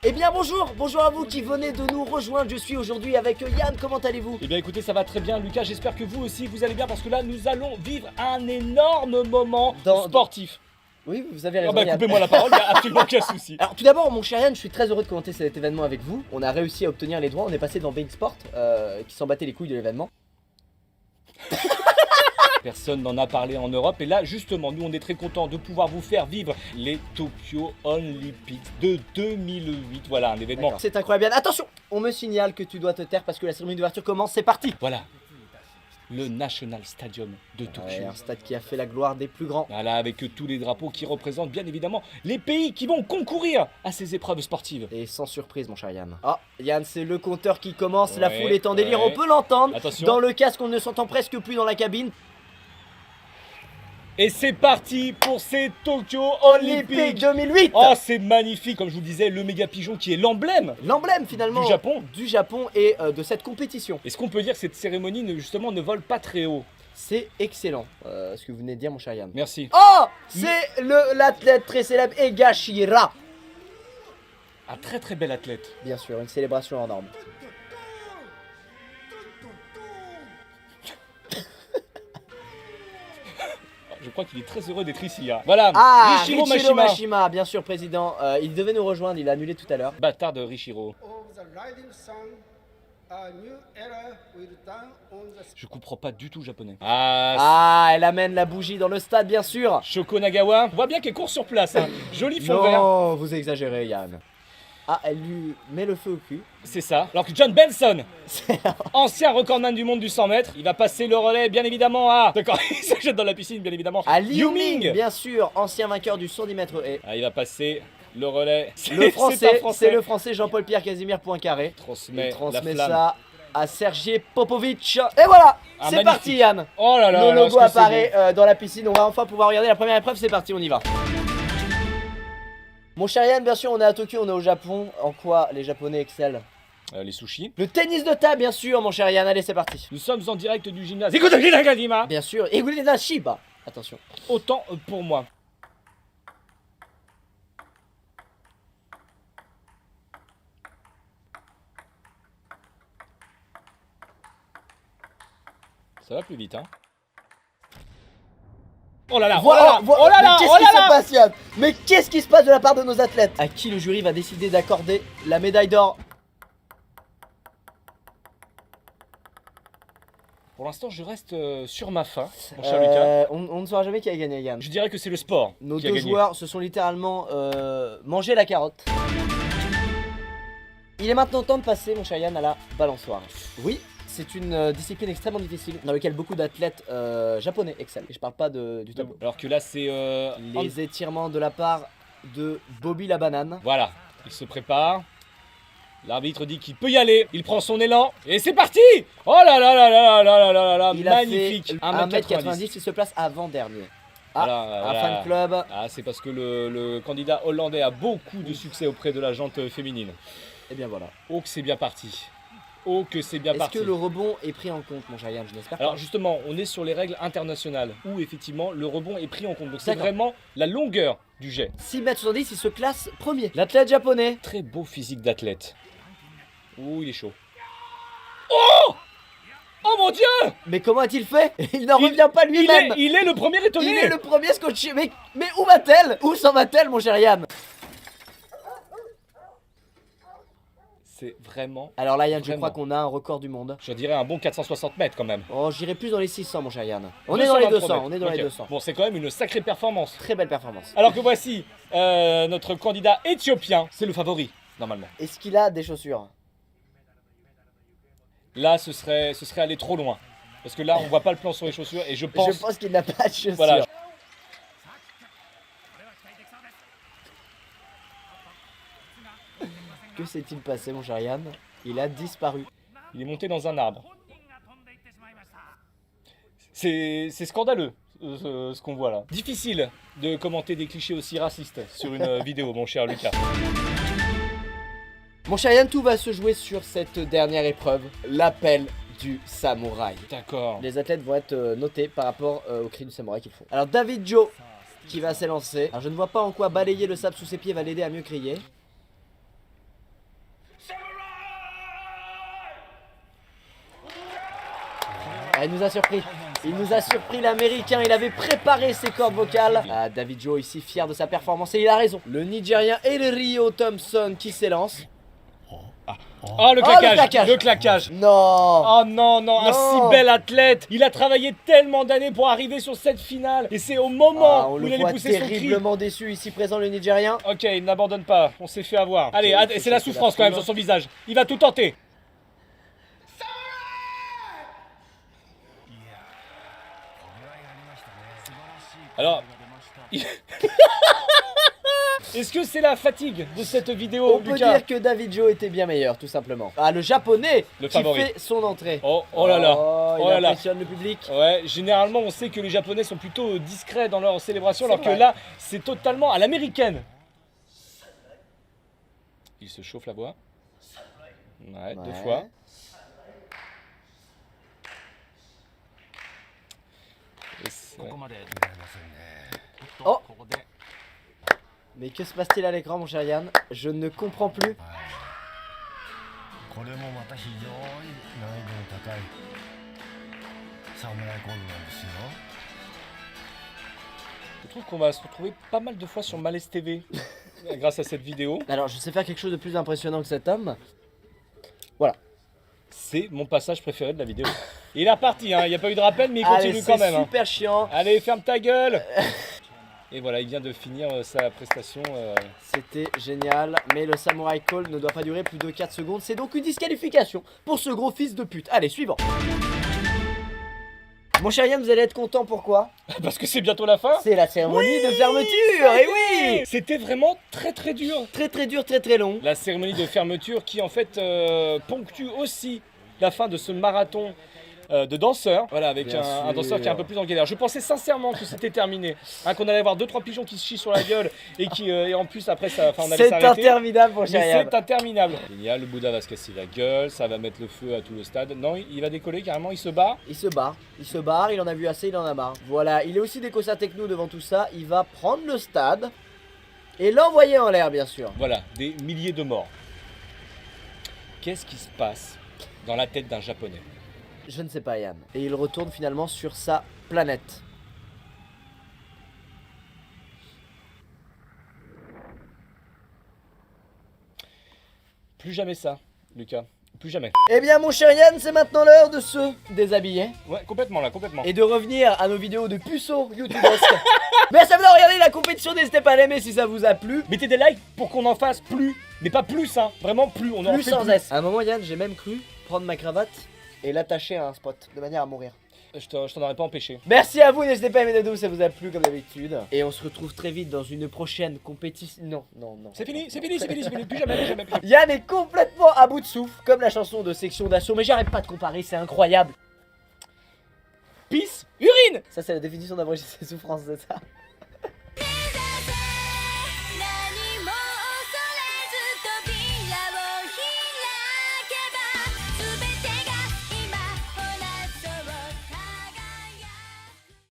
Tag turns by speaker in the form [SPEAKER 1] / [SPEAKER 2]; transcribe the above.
[SPEAKER 1] Eh bien bonjour, bonjour à vous qui venez de nous rejoindre. Je suis aujourd'hui avec Yann, comment allez-vous?
[SPEAKER 2] Eh bien écoutez, ça va très bien Lucas, j'espère que vous aussi vous allez bien parce que là nous allons vivre un énorme moment sportif.
[SPEAKER 1] Oui, vous avez raison.
[SPEAKER 2] Oh bah coupez-moi la parole, il n'y a absolument aucun souci.
[SPEAKER 1] Alors tout d'abord mon cher Yann, je suis très heureux de commenter cet événement avec vous. On a réussi à obtenir les droits, on est passé dans Bein Sport qui s'en battait les couilles de l'événement.
[SPEAKER 2] Personne n'en a parlé en Europe et là justement nous on est très contents de pouvoir vous faire vivre les Tokyo Olympics de 2008. Voilà un événement.
[SPEAKER 1] C'est incroyable Yann. Attention, on me signale que tu dois te taire parce que la cérémonie d'ouverture commence, c'est parti.
[SPEAKER 2] Voilà. Le National Stadium de Tokyo.
[SPEAKER 1] Ouais, un stade qui a fait la gloire des plus grands.
[SPEAKER 2] Voilà, avec tous les drapeaux qui représentent bien évidemment les pays qui vont concourir à ces épreuves sportives.
[SPEAKER 1] Et sans surprise mon cher Yann. Ah, Yann, c'est le compteur qui commence,
[SPEAKER 2] Ouais,
[SPEAKER 1] la foule est en délire,
[SPEAKER 2] ouais.
[SPEAKER 1] on peut l'entendre.
[SPEAKER 2] Attention.
[SPEAKER 1] Dans le casque, on ne s'entend presque plus dans la cabine.
[SPEAKER 2] Et c'est parti pour ces Tokyo
[SPEAKER 1] Olympique
[SPEAKER 2] Olympiques
[SPEAKER 1] 2008.
[SPEAKER 2] Oh c'est magnifique, comme je vous disais, le méga pigeon qui est l'emblème.
[SPEAKER 1] L'emblème finalement
[SPEAKER 2] Du Japon.
[SPEAKER 1] Et de cette compétition.
[SPEAKER 2] Est-ce qu'on peut dire que cette cérémonie justement ne vole pas très haut?
[SPEAKER 1] C'est excellent ce que vous venez de dire mon cher Yann.
[SPEAKER 2] Merci.
[SPEAKER 1] Oh, c'est l'athlète très célèbre Egashira.
[SPEAKER 2] Un très très bel athlète.
[SPEAKER 1] Bien sûr, une célébration en norme.
[SPEAKER 2] Je crois qu'il est très heureux d'être ici. Hein. Voilà,
[SPEAKER 1] Ah,
[SPEAKER 2] Richiro
[SPEAKER 1] Richiro
[SPEAKER 2] Mashima.
[SPEAKER 1] Mashima, bien sûr président. Il devait nous rejoindre, il a annulé tout à l'heure.
[SPEAKER 2] Bâtard de Richiro. Je comprends pas du tout japonais.
[SPEAKER 1] Ah, elle amène la bougie dans le stade bien sûr.
[SPEAKER 2] Shoko Nagawa. On voit bien qu'elle court sur place. Hein. Joli fond vert.
[SPEAKER 1] Non, vous exagérez Yann. Ah, elle lui met le feu au cul.
[SPEAKER 2] C'est ça. Alors que John Benson, ancien recordman du monde du 100 mètres, il va passer le relais bien évidemment à... D'accord, il se jette dans la piscine bien évidemment.
[SPEAKER 1] À Liu Ming, bien sûr, ancien vainqueur du 110 mètres et...
[SPEAKER 2] Ah, il va passer le relais.
[SPEAKER 1] Le français, c'est le français Jean-Paul-Pierre Casimir Poincaré.
[SPEAKER 2] Transmet,
[SPEAKER 1] il transmet
[SPEAKER 2] la flamme.
[SPEAKER 1] ça à Sergei Popovic. Et voilà,
[SPEAKER 2] Ah,
[SPEAKER 1] c'est
[SPEAKER 2] magnifique.
[SPEAKER 1] parti Yann.
[SPEAKER 2] Oh là là,
[SPEAKER 1] le logo
[SPEAKER 2] est-ce que c'est
[SPEAKER 1] apparaît dans la piscine, on va enfin pouvoir regarder la première épreuve, c'est parti, on y va. Mon cher Yann, bien sûr, on est à Tokyo, on est au Japon. En quoi les Japonais excellent?
[SPEAKER 2] Les sushis.
[SPEAKER 1] Le tennis de table, bien sûr, mon cher Yann. Allez, c'est parti.
[SPEAKER 2] Nous sommes en direct du gymnase. Écoutez Nakajima.
[SPEAKER 1] Bien sûr, et Gulena Shiba. Attention.
[SPEAKER 2] Autant pour moi. Ça va plus vite, hein. Oh là là,
[SPEAKER 1] Voilà,
[SPEAKER 2] oh là là,
[SPEAKER 1] mais qu'est-ce qui se passe, Yann? Mais qu'est-ce qui se passe de la part de nos athlètes? À qui le jury va décider d'accorder la médaille d'or?
[SPEAKER 2] Pour l'instant, je reste sur ma faim, mon cher Lucas.
[SPEAKER 1] On ne saura jamais qui a gagné, Yann.
[SPEAKER 2] Je dirais que c'est le sport
[SPEAKER 1] Nos
[SPEAKER 2] qui a
[SPEAKER 1] deux
[SPEAKER 2] gagné.
[SPEAKER 1] joueurs se sont littéralement mangé la carotte. Il est maintenant temps de passer, mon cher Yann, à la balançoire. Oui, c'est une discipline extrêmement difficile dans laquelle beaucoup d'athlètes japonais excellent. Et je parle pas du tableau.
[SPEAKER 2] Alors que là, c'est...
[SPEAKER 1] Les étirements de la part de Bobby la banane.
[SPEAKER 2] Voilà, il se prépare. L'arbitre dit qu'il peut y aller. Il prend son élan. Et c'est parti. Oh là là là là là là là là.
[SPEAKER 1] Il
[SPEAKER 2] Magnifique.
[SPEAKER 1] a fait 1m90, il se place avant-dernier. Ah,
[SPEAKER 2] Voilà,
[SPEAKER 1] un fan club.
[SPEAKER 2] Ah, c'est parce que le candidat hollandais a beaucoup de succès auprès de la jante féminine.
[SPEAKER 1] Et bien voilà.
[SPEAKER 2] Oh que c'est bien parti. Oh que c'est bien parti.
[SPEAKER 1] Est-ce que le rebond est pris en compte, mon cher Yann? Je n'espère pas.
[SPEAKER 2] Alors justement, on est sur les règles internationales où effectivement le rebond est pris en compte. Donc c'est
[SPEAKER 1] D'accord.
[SPEAKER 2] vraiment la longueur du jet.
[SPEAKER 1] 6m70, il se classe premier. L'athlète japonais.
[SPEAKER 2] Très beau physique d'athlète. Ouh, il est chaud. Oh! Oh mon Dieu!
[SPEAKER 1] Mais comment a-t-il fait? Il n'en revient pas lui-même.
[SPEAKER 2] Il est le premier étonné.
[SPEAKER 1] Il est le premier scotché. Mais où va-t-elle? Où s'en va-t-elle, mon cher Yann?
[SPEAKER 2] C'est vraiment...
[SPEAKER 1] Alors là, Yann, je
[SPEAKER 2] Vraiment.
[SPEAKER 1] crois qu'on a un record du monde.
[SPEAKER 2] Je dirais un bon 460 mètres quand même.
[SPEAKER 1] Oh, j'irai plus dans les 600, mon cher Yann. On est dans les 200, on est dans les
[SPEAKER 2] Ok.
[SPEAKER 1] 200.
[SPEAKER 2] Bon, c'est quand même une sacrée performance.
[SPEAKER 1] Très belle performance.
[SPEAKER 2] Alors que voici notre candidat éthiopien. C'est le favori, normalement.
[SPEAKER 1] Est-ce qu'il a des chaussures?
[SPEAKER 2] Là, ce serait aller trop loin. Parce que là, on voit pas le plan sur les chaussures et je pense...
[SPEAKER 1] Je pense qu'il n'a pas de chaussures.
[SPEAKER 2] Voilà.
[SPEAKER 1] Que s'est-il passé, mon cher Yann? Il a disparu.
[SPEAKER 2] Il est monté dans un arbre. C'est scandaleux, ce qu'on voit là. Difficile de commenter des clichés aussi racistes sur une vidéo, mon cher Lucas.
[SPEAKER 1] Mon cher Yann, tout va se jouer sur cette dernière épreuve, l'appel du samouraï.
[SPEAKER 2] D'accord.
[SPEAKER 1] Les athlètes vont être notés par rapport au cri du samouraï qu'ils font. Alors David Joe qui va s'élancer. Alors je ne vois pas en quoi balayer le sable sous ses pieds va l'aider à mieux crier. Ah, il nous a surpris. Il nous a surpris l'américain, il avait préparé ses cordes vocales. Ah, David Joe ici fier de sa performance et il a raison. Le Nigérien Rio Thompson qui s'élance.
[SPEAKER 2] Oh le claquage, le claquage.
[SPEAKER 1] Non.
[SPEAKER 2] Oh non, non, un
[SPEAKER 1] Non.
[SPEAKER 2] si bel athlète. Il a travaillé tellement d'années pour arriver sur cette finale. Et c'est au moment
[SPEAKER 1] Ah, on
[SPEAKER 2] où
[SPEAKER 1] le
[SPEAKER 2] il allait
[SPEAKER 1] voit
[SPEAKER 2] pousser son cri.
[SPEAKER 1] terriblement déçu ici présent le Nigérien.
[SPEAKER 2] Ok, il n'abandonne pas, on s'est fait avoir. Allez,
[SPEAKER 1] il faut
[SPEAKER 2] c'est la
[SPEAKER 1] chercher
[SPEAKER 2] souffrance
[SPEAKER 1] la
[SPEAKER 2] quand même
[SPEAKER 1] foule.
[SPEAKER 2] sur son visage. Il va tout tenter. Alors, est-ce que c'est la fatigue de cette vidéo,
[SPEAKER 1] On peut
[SPEAKER 2] Lucas?
[SPEAKER 1] dire que David Joe était bien meilleur, tout simplement. Ah, le japonais
[SPEAKER 2] Le
[SPEAKER 1] qui
[SPEAKER 2] favori.
[SPEAKER 1] fait son entrée.
[SPEAKER 2] Oh, oh là là.
[SPEAKER 1] Oh, il
[SPEAKER 2] Oh là là.
[SPEAKER 1] impressionne le public.
[SPEAKER 2] Ouais, généralement on sait que les Japonais sont plutôt discrets dans leur célébration,
[SPEAKER 1] C'est
[SPEAKER 2] alors que
[SPEAKER 1] vrai.
[SPEAKER 2] là, c'est totalement à l'américaine. Il se chauffe la voix. Ouais, deux
[SPEAKER 1] Ouais.
[SPEAKER 2] fois. Et c'est-
[SPEAKER 1] Oh. Mais que se passe-t-il à l'écran, mon cher Yann? Je ne comprends plus.
[SPEAKER 3] これもまた非常に難易度の高いサムライコールなんですよ。
[SPEAKER 2] Je trouve qu'on va se retrouver pas mal de fois sur Malaise TV grâce à cette vidéo.
[SPEAKER 1] Alors, je sais faire quelque chose de plus impressionnant que cet homme.
[SPEAKER 2] C'est mon passage préféré de la vidéo. Il est reparti, hein. Il n'y a pas eu de rappel, mais il
[SPEAKER 1] Allez,
[SPEAKER 2] continue quand
[SPEAKER 1] c'est
[SPEAKER 2] même. Hein.
[SPEAKER 1] super chiant.
[SPEAKER 2] Allez, ferme ta gueule. Et voilà, il vient de finir sa prestation.
[SPEAKER 1] C'était génial, mais le Samurai Call ne doit pas durer plus de 4 secondes. C'est donc une disqualification pour ce gros fils de pute. Allez, suivant. Mon cher Yann, vous allez être content, pourquoi?
[SPEAKER 2] Parce que c'est bientôt la fin.
[SPEAKER 1] C'est la cérémonie de fermeture, et oui!
[SPEAKER 2] C'était vraiment très très dur.
[SPEAKER 1] Très très dur, très très long.
[SPEAKER 2] La cérémonie de fermeture qui en fait ponctue aussi la fin de ce marathon de danseurs. Voilà, avec
[SPEAKER 1] Bien
[SPEAKER 2] un
[SPEAKER 1] sûr.
[SPEAKER 2] danseur qui est un peu plus en galère. Je pensais sincèrement que c'était terminé, hein, qu'on allait avoir 2-3 pigeons qui se chient sur la gueule et qui et en plus après ça, on allait
[SPEAKER 1] C'est
[SPEAKER 2] s'arrêter.
[SPEAKER 1] interminable, mon cher
[SPEAKER 2] Mais
[SPEAKER 1] Yann.
[SPEAKER 2] c'est interminable. Génial, le Bouddha va se casser la gueule, ça va mettre le feu à tout le stade. Non, il va décoller carrément, il se bat.
[SPEAKER 1] Il se barre, il en a vu assez, il en a marre. Voilà, il est aussi des Cossa Techno devant tout ça. Il va prendre le stade et l'envoyer en l'air, bien sûr.
[SPEAKER 2] Voilà, des milliers de morts. Qu'est-ce qui se passe dans la tête d'un Japonais?
[SPEAKER 1] Je ne sais pas, Yann. Et il retourne finalement sur sa planète.
[SPEAKER 2] Plus jamais ça, Lucas. Plus jamais.
[SPEAKER 1] Eh bien, mon cher Yann, c'est maintenant l'heure de se déshabiller
[SPEAKER 2] Ouais, complètement là, complètement.
[SPEAKER 1] et de revenir à nos vidéos de puceaux youtubesques. Merci de regarder la compétition, n'hésitez pas à l'aimer si ça vous a plu.
[SPEAKER 2] Mettez des likes pour qu'on en fasse plus. Mais pas plus, hein. Vraiment plus. On en
[SPEAKER 1] Plus
[SPEAKER 2] fait
[SPEAKER 1] sans
[SPEAKER 2] plus.
[SPEAKER 1] S. À un moment, Yann, j'ai même cru prendre ma cravate et l'attacher à un spot de manière à mourir.
[SPEAKER 2] Je t'en aurais pas empêché.
[SPEAKER 1] Merci à vous, n'hésitez pas à aimer la vidéo si ça vous a plu comme d'habitude. Et on se retrouve très vite dans une prochaine compétition. Non, non, non.
[SPEAKER 2] C'est fini, c'est fini, c'est fini, c'est fini. Plus jamais, plus jamais, plus jamais.
[SPEAKER 1] Yann est complètement à bout de souffle, comme la chanson de Section d'Assaut, mais j'arrête pas de comparer, c'est incroyable.
[SPEAKER 2] Pisse, urine.
[SPEAKER 1] Ça, c'est la définition d'abréger ses souffrances, c'est ça.